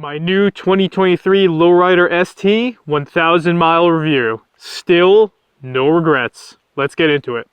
My new 2023 Lowrider ST 1000 mile review. Still no regrets. Let's get into it.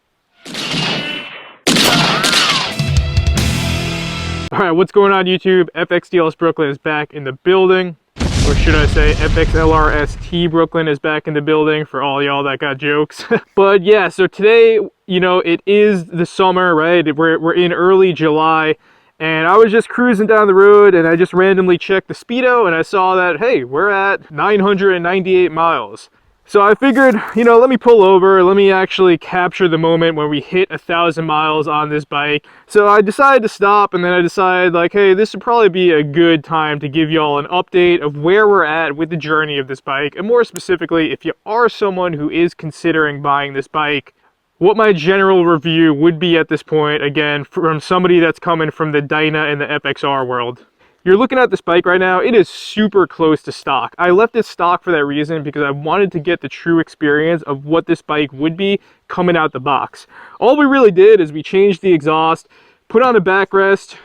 Alright, what's going on YouTube? FXDLS Brooklyn is back in the building. Or should I say FXLRST Brooklyn is back in the building for all y'all that got jokes. But yeah, so today, you know, it is the summer, right? We're in early July. And I was just cruising down the road and I just randomly checked the speedo and I saw that, hey, we're at 998 miles. So I figured, you know, let me pull over, let me actually capture the moment when we hit 1,000 miles on this bike. So I decided to stop, and then I decided like, hey, this would probably be a good time to give y'all an update of where we're at with the journey of this bike. And more specifically, if you are someone who is considering buying this bike, what my general review would be at this point, again, from somebody that's coming from the Dyna and the FXR world. You're looking at this bike right now, it is super close to stock. I left it stock for that reason because I wanted to get the true experience of what this bike would be coming out the box. All we really did is we changed the exhaust, put on a backrest,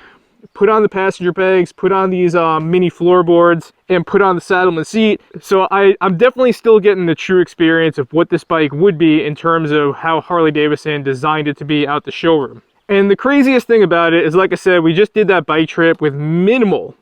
put on the passenger pegs, put on these mini floorboards, and put on the saddleman seat. So I'm definitely still getting the true experience of what this bike would be in terms of how Harley-Davidson designed it to be out the showroom. And the craziest thing about it is, like I said, we just did that bike trip with minimal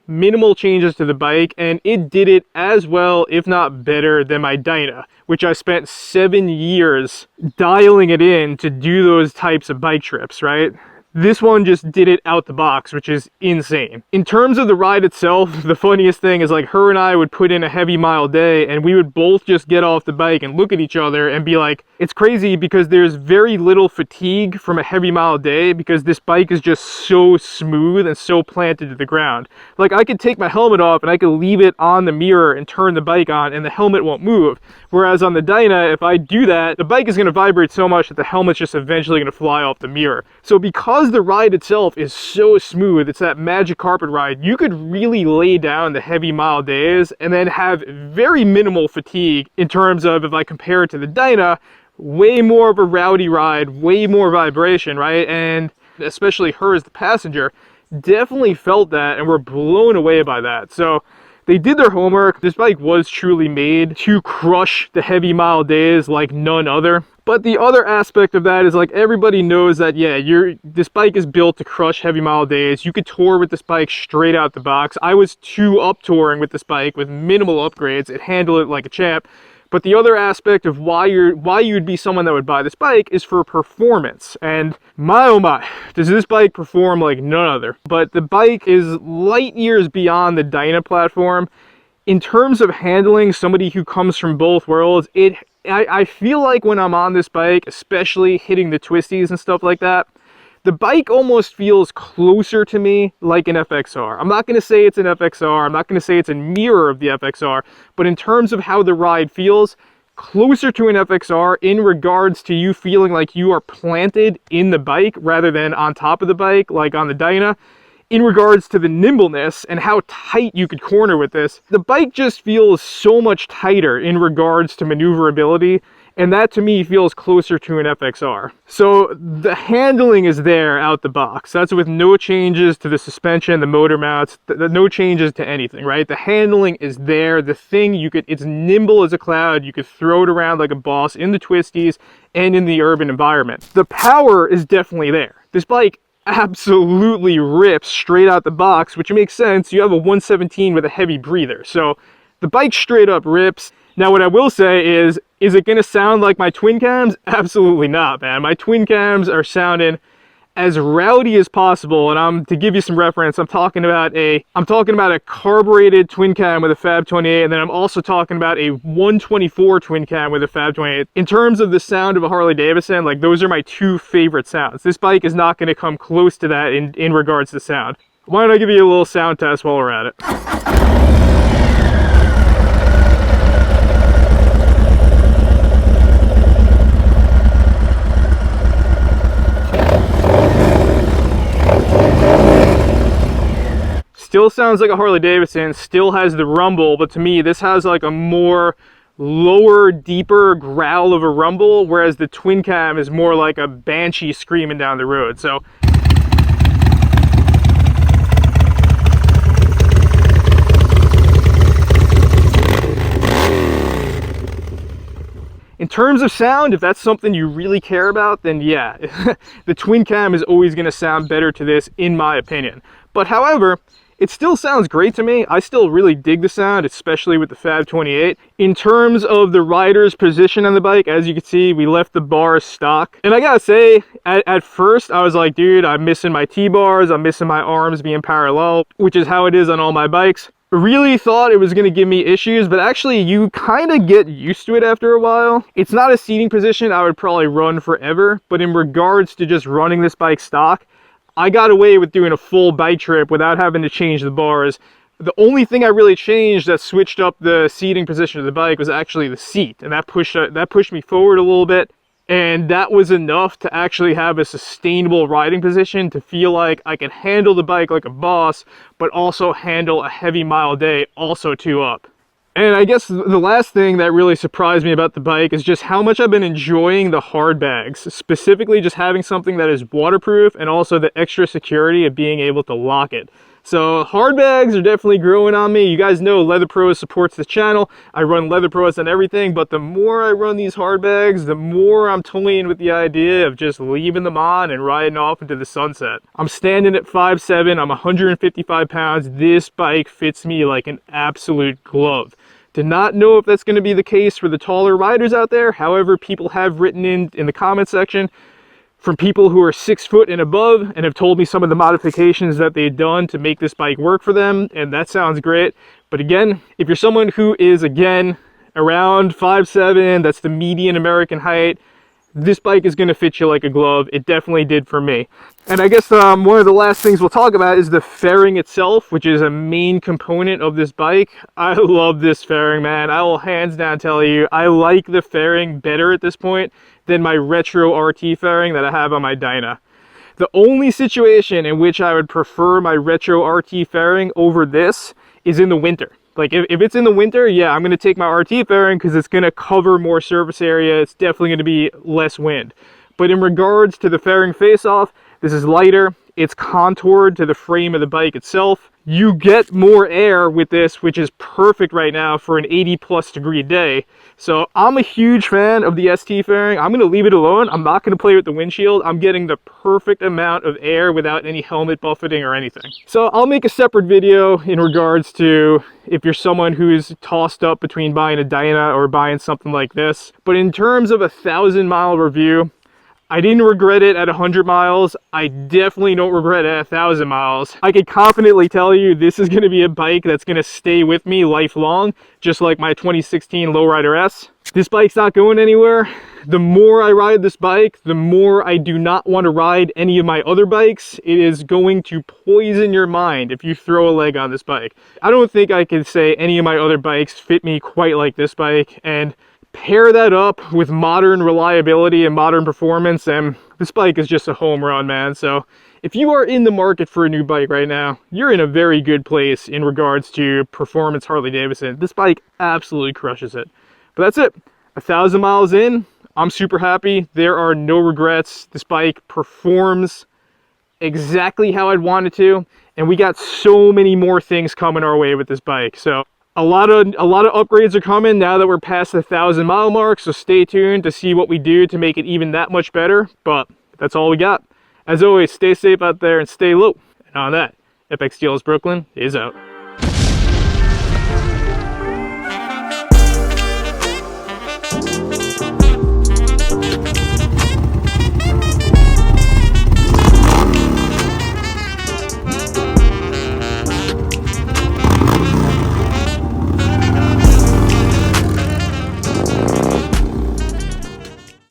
changes to the bike, and it did it as well, if not better, than my Dyna, which I spent 7 years dialing it in to do those types of bike trips, right? This one just did it out the box, which is insane. In terms of the ride itself, the funniest thing is like her and I would put in a heavy mile day and we would both just get off the bike and look at each other and be like, it's crazy because there's very little fatigue from a heavy mile day because this bike is just so smooth and so planted to the ground. Like I could take my helmet off and I could leave it on the mirror and turn the bike on and the helmet won't move. Whereas on the Dyna, if I do that, the bike is going to vibrate so much that the helmet's just eventually going to fly off the mirror. So because the ride itself is so smooth, it's that magic carpet ride, you could really lay down the heavy mile days and then have very minimal fatigue in terms of, if I compare it to the Dyna, way more of a rowdy ride, way more vibration, right? And especially her as the passenger, definitely felt that and were blown away by that. So they did their homework. This bike was truly made to crush the heavy mile days like none other. But the other aspect of that is like everybody knows that, yeah, this bike is built to crush heavy mile days. You could tour with this bike straight out the box. I was 2-up touring with this bike with minimal upgrades. It handled it like a champ. But the other aspect of why you'd be someone that would buy this bike is for performance. And my oh my, does this bike perform like none other. But the bike is light years beyond the Dyna platform. In terms of handling somebody who comes from both worlds, I feel like when I'm on this bike, especially hitting the twisties and stuff like that, the bike almost feels closer to me like an FXR. I'm not going to say it's an FXR. I'm not going to say it's a mirror of the FXR. But in terms of how the ride feels, closer to an FXR in regards to you feeling like you are planted in the bike rather than on top of the bike like on the Dyna. In regards to the nimbleness and how tight you could corner with this, the bike just feels so much tighter in regards to maneuverability. And that to me feels closer to an FXR. So the handling is there out the box. That's with no changes to the suspension, the motor mounts, no changes to anything, right? The handling is there. The thing it's nimble as a cloud. You could throw it around like a boss in the twisties and in the urban environment. The power is definitely there. This bike absolutely rips straight out the box, which makes sense. You have a 117 with a heavy breather. So the bike straight up rips. Now, what I will say is it going to sound like my twin cams? Absolutely not, man. My twin cams are sounding as rowdy as possible. And to give you some reference, I'm talking about a carbureted twin cam with a Fab 28, and then I'm also talking about a 124 twin cam with a Fab 28. In terms of the sound of a Harley-Davidson, like those are my two favorite sounds. This bike is not going to come close to that in regards to sound. Why don't I give you a little sound test while we're at it? Still sounds like a Harley-Davidson, still has the rumble, but to me this has like a more lower, deeper growl of a rumble, whereas the twin cam is more like a banshee screaming down the road. So terms of sound, if that's something you really care about, then yeah, the twin cam is always going to sound better to this, in my opinion. But however, it still sounds great to me. I still really dig the sound, especially with the Fab 28. In terms of the rider's position on the bike, as you can see, we left the bars stock. And I gotta say, at first, I was like, dude, I'm missing my T-bars, I'm missing my arms being parallel, which is how it is on all my bikes. Really thought it was going to give me issues, but actually you kind of get used to it after a while. It's not a seating position I would probably run forever, but in regards to just running this bike stock, I got away with doing a full bike trip without having to change the bars. The only thing I really changed that switched up the seating position of the bike was actually the seat, and that pushed me forward a little bit. And that was enough to actually have a sustainable riding position to feel like I could handle the bike like a boss, but also handle a heavy mile day, also 2-up. And I guess the last thing that really surprised me about the bike is just how much I've been enjoying the hard bags, specifically just having something that is waterproof and also the extra security of being able to lock it. So hard bags are definitely growing on me. You guys know Leather Pros supports the channel. I run Leather Pros on everything, but the more I run these hard bags, the more I'm toying with the idea of just leaving them on and riding off into the sunset. I'm standing at 5'7", I'm 155 pounds. This bike fits me like an absolute glove. Do not know if that's going to be the case for the taller riders out there. However, people have written in the comment section from people who are 6 foot and above and have told me some of the modifications that they've done to make this bike work for them, and that sounds great. But again, if you're someone who is, again, around 5'7", that's the median American height, this bike is going to fit you like a glove. It definitely did for me. And I guess one of the last things we'll talk about is the fairing itself, which is a main component of this bike. I love this fairing, man. I will hands down tell you, I like the fairing better at this point than my retro RT fairing that I have on my Dyna. The only situation in which I would prefer my retro RT fairing over this is in the winter. Like if it's in the winter, yeah, I'm going to take my RT fairing because it's going to cover more surface area. It's definitely going to be less wind. But in regards to the fairing face-off, this is lighter. It's contoured to the frame of the bike itself. You get more air with this, which is perfect right now for an 80+ degree day. So I'm a huge fan of the ST fairing. I'm going to leave it alone. I'm not going to play with the windshield. I'm getting the perfect amount of air without any helmet buffeting or anything. So I'll make a separate video in regards to if you're someone who's tossed up between buying a Dyna or buying something like this. But in terms of a 1,000-mile review, I didn't regret it at 100 miles. I definitely don't regret it at 1,000 miles. I can confidently tell you this is going to be a bike that's going to stay with me lifelong, just like my 2016 Lowrider S. This bike's not going anywhere. The more I ride this bike, the more I do not want to ride any of my other bikes. It is going to poison your mind if you throw a leg on this bike. I don't think I can say any of my other bikes fit me quite like this bike, and pair that up with modern reliability and modern performance, and this bike is just a home run, man. So if you are in the market for a new bike right now, you're in a very good place in regards to performance Harley-Davidson. This bike absolutely crushes it. But that's it. 1,000 miles in, I'm super happy. There are no regrets. This bike performs exactly how I'd want it to, and we got so many more things coming our way with this bike. So a lot of upgrades are coming now that we're past the 1,000-mile mark, so stay tuned to see what we do to make it even that much better. But that's all we got. As always, stay safe out there and stay low. And on that, FXDLS Brooklyn is out.